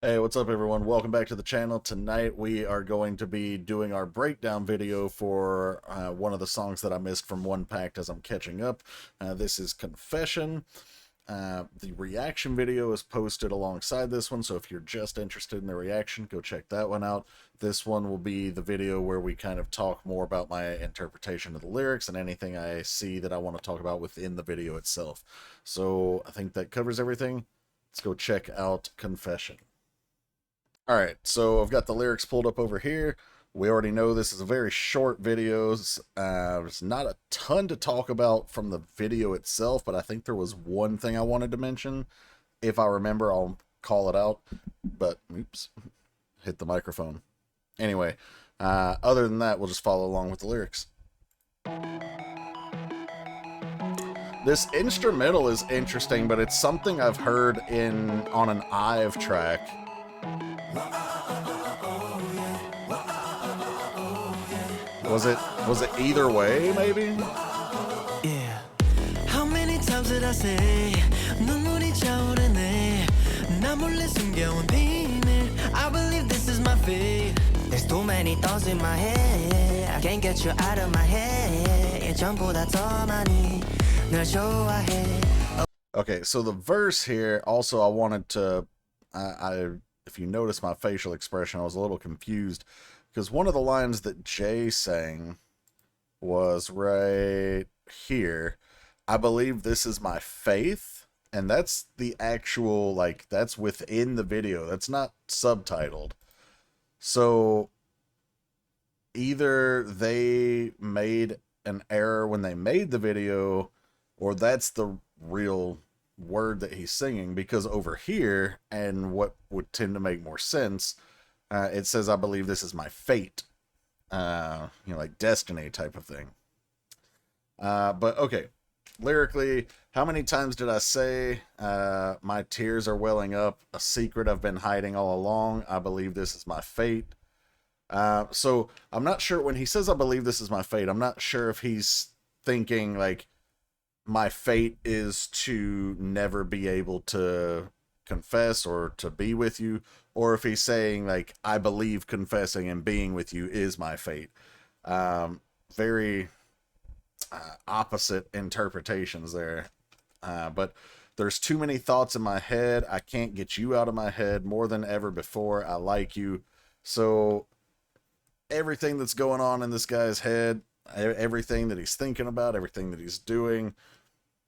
Hey, what's up everyone? Welcome back to the channel. Tonight we are going to be doing our breakdown video for one of the songs that I missed from One Pact as I'm catching up. This is Confession. The reaction video is posted alongside this one, so if you're just interested in the reaction, go check that one out. This one will be the video where we kind of talk more about my interpretation of the lyrics and anything I see that I want to talk about within the video itself. So I think that covers everything. Let's go check out Confession. Alright, so I've got the lyrics pulled up over here. We already know this is a very short video. There's not a ton to talk about from the video itself, but I think there was one thing I wanted to mention. If I remember, I'll call it out. But, oops, hit the microphone. Anyway, other than that, we'll just follow along with the lyrics. This instrumental is interesting, but it's something I've heard on an IVE track. Was it either way, maybe? Yeah. How many times did I say 눈물이 차오르네 나 몰래 숨겨온 비밀 I believe this is my fate There's too many thoughts in my head I can't get you out of my head 예전보다 더 많이 널 좋아해 Okay, so the verse here, also I wanted to, if you notice my facial expression, I was a little confused, because one of the lines that Jay sang was right here. I believe this is my faith, and that's the actual, like, that's within the video. That's not subtitled. So either they made an error when they made the video, or that's the real word that he's singing, because over here, and what would tend to make more sense, it says, I believe this is my fate. Like destiny type of thing. But okay, lyrically, how many times did I say, my tears are welling up, a secret I've been hiding all along, I believe this is my fate. So I'm not sure, when he says I believe this is my fate, I'm not sure if he's thinking like my fate is to never be able to confess or to be with you, or if he's saying like I believe confessing and being with you is my fate. Very opposite interpretations there, but there's too many thoughts in my head, I can't get you out of my head, more than ever before I like you. So everything that's going on in this guy's head, everything that he's thinking about, everything that he's doing,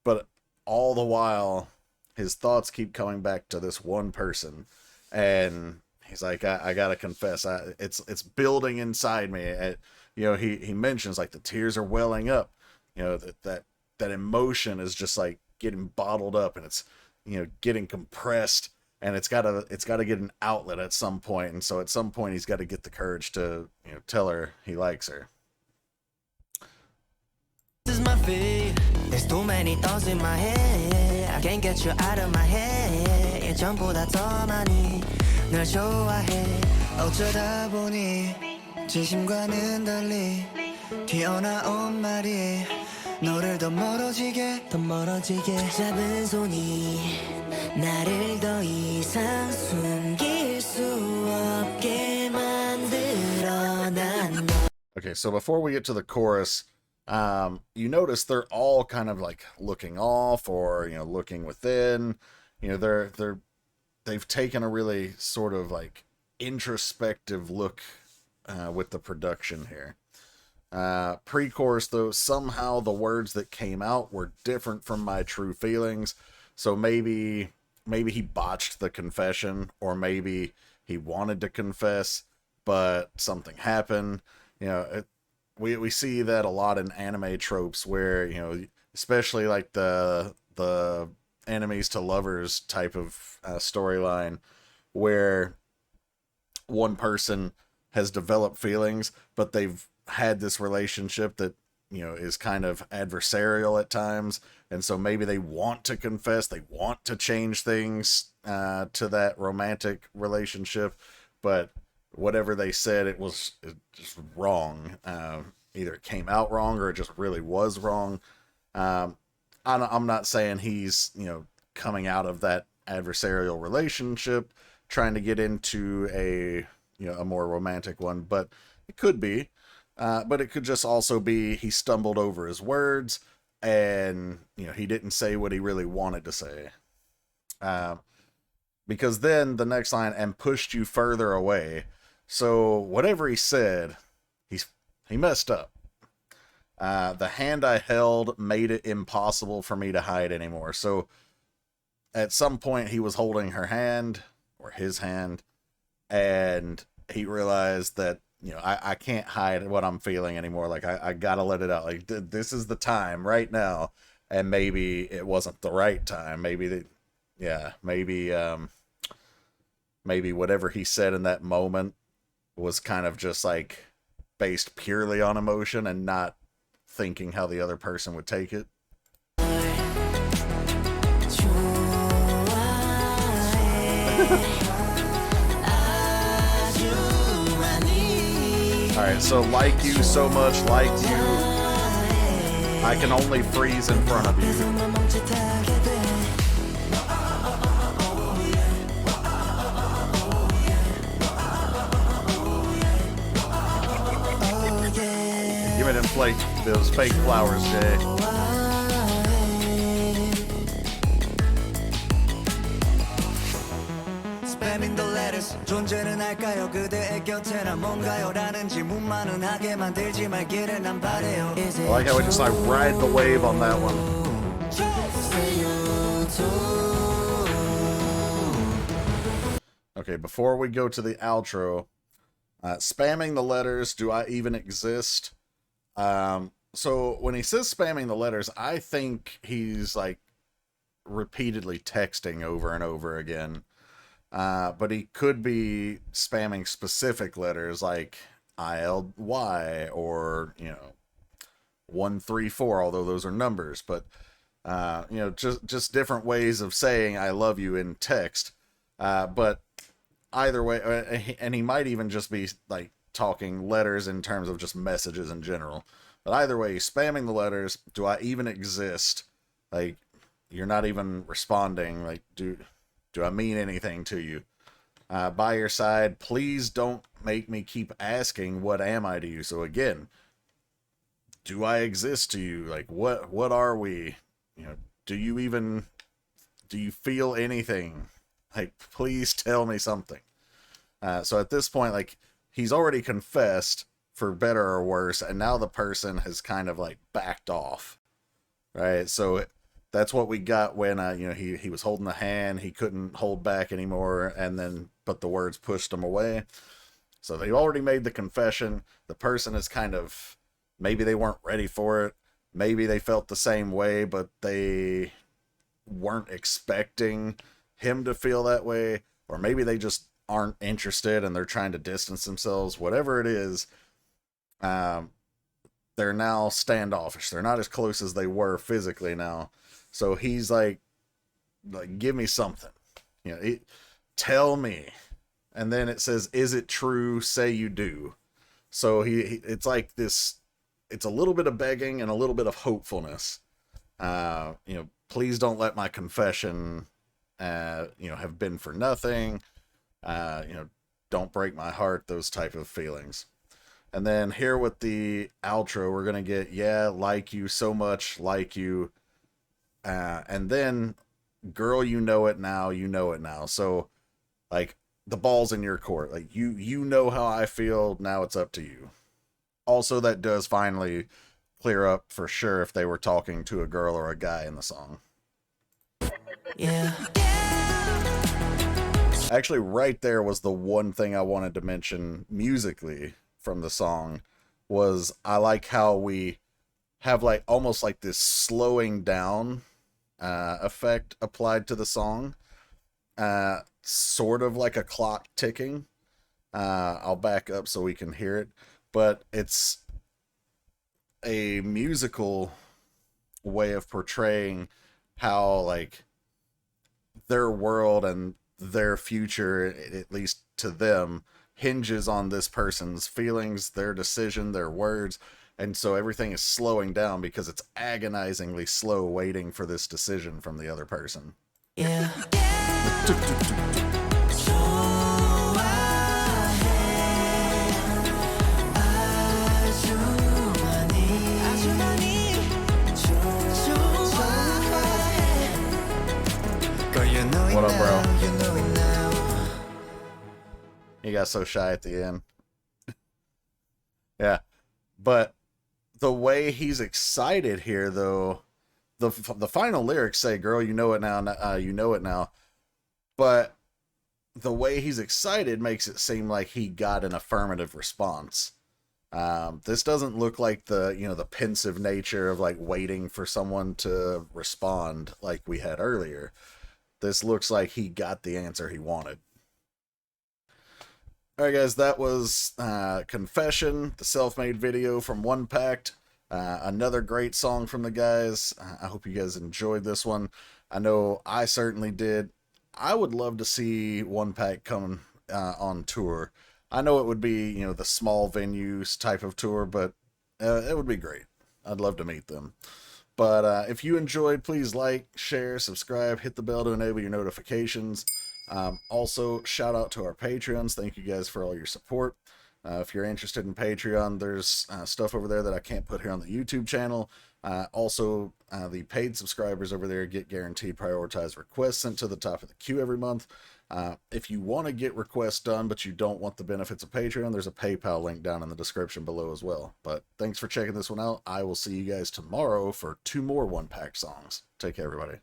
but all the while his thoughts keep coming back to this one person, and he's like, I gotta confess, it's building inside me. He mentions like the tears are welling up, that emotion is just like getting bottled up, and it's getting compressed, and it's gotta get an outlet at some point, and so at some point he's got to get the courage to tell her he likes her. This is my fate There's too many thoughts in my head I can't get you out of my head 예전보다 더 많이 널 좋아해 어쩌다 보니 진심과는 달리 튀어나온 말이 너를 더 멀어지게 잡은 손이 나를 더 이상 숨길 수 없게 만들어 난 Okay, so before we get to the chorus, you notice they're all kind of like looking off, or looking within. They've taken a really sort of like introspective look with the production here. Pre-chorus though, somehow the words that came out were different from my true feelings. So maybe he botched the confession, or maybe he wanted to confess, but something happened. We see that a lot in anime tropes where, especially like the enemies to lovers type of storyline, where one person has developed feelings, but they've had this relationship that, is kind of adversarial at times. And so maybe they want to confess, they want to change things to that romantic relationship, but whatever they said, it was just wrong. Either it came out wrong, or it just really was wrong. I'm not saying he's, coming out of that adversarial relationship trying to get into a more romantic one, but it could be. But it could just also be he stumbled over his words and, he didn't say what he really wanted to say. Because then the next line, and pushed you further away. So whatever he said, he messed up. The hand I held made it impossible for me to hide anymore. So at some point he was holding her hand, or his hand, and he realized that, I can't hide what I'm feeling anymore. Like, I gotta let it out. Like, this is the time right now. And maybe it wasn't the right time. Maybe maybe whatever he said in that moment was kind of just like based purely on emotion and not thinking how the other person would take it. Alright, so like you so much, like you, I can only freeze in front of you. Give me those fake flowers, Jay. Spamming the letters 존재는 할까요 그대의 곁에나 뭔가요 라는 질문만은 하게 만들지 말기를 난 바래요. I like how we just ride the wave on that one. Okay, before we go to the outro, spamming the letters, do I even exist? So when he says spamming the letters, I think he's repeatedly texting over and over again. But he could be spamming specific letters like ILY or, 134, although those are numbers, but, just different ways of saying I love you in text. But either way, and he might even just be talking letters in terms of just messages in general. But either way, spamming the letters, do I even exist? You're not even responding. Do I mean anything to you? By your side, please don't make me keep asking, what am I to you? So again, do I exist to you? What are we? Do you feel anything? Please tell me something. So at this point, he's already confessed, for better or worse, and now the person has kind of backed off, right? So that's what we got when he was holding the hand, he couldn't hold back anymore, but the words pushed him away. So they already made the confession. The person is kind of, maybe they weren't ready for it, maybe they felt the same way, but they weren't expecting him to feel that way, or maybe they just aren't interested and they're trying to distance themselves. Whatever it is, they're now standoffish. They're not as close as they were physically now. So he's like give me something, tell me. And then it says, is it true? Say you do. So it's like this, it's a little bit of begging and a little bit of hopefulness. Please don't let my confession, have been for nothing. Don't break my heart, those type of feelings. And then here with the outro, we're going to get, yeah, like you so much, like you. And then, girl, you know it now, you know it now. So, the ball's in your court. You know how I feel, now it's up to you. Also, that does finally clear up for sure if they were talking to a girl or a guy in the song. Yeah. Actually, right there was the one thing I wanted to mention musically from the song, was I like how we have almost this slowing down effect applied to the song. Sort of like a clock ticking. I'll back up so we can hear it. But it's a musical way of portraying how their world and their future, at least to them, hinges on this person's feelings, their decision, their words. And so everything is slowing down because it's agonizingly slow waiting for this decision from the other person. Yeah. He got so shy at the end. Yeah, but the way he's excited here, though, the final lyrics say, "Girl, you know it now. You know it now." But the way he's excited makes it seem like he got an affirmative response. This doesn't look like the pensive nature of like waiting for someone to respond like we had earlier. This looks like he got the answer he wanted. Alright guys, that was Confession, the self-made video from One Pact. Another great song from the guys. I hope you guys enjoyed this one. I know I certainly did. I would love to see One Pact come on tour. I know it would be, the small venues type of tour, but it would be great. I'd love to meet them. But if you enjoyed, please like, share, subscribe, hit the bell to enable your notifications. Also, shout out to our Patreons. Thank you guys for all your support. If you're interested in Patreon, there's stuff over there that I can't put here on the YouTube channel. Also, the paid subscribers over there get guaranteed prioritized requests sent to the top of the queue every month. If you want to get requests done, but you don't want the benefits of Patreon, there's a PayPal link down in the description below as well. But thanks for checking this one out. I will see you guys tomorrow for 2 more One Pact songs. Take care, everybody.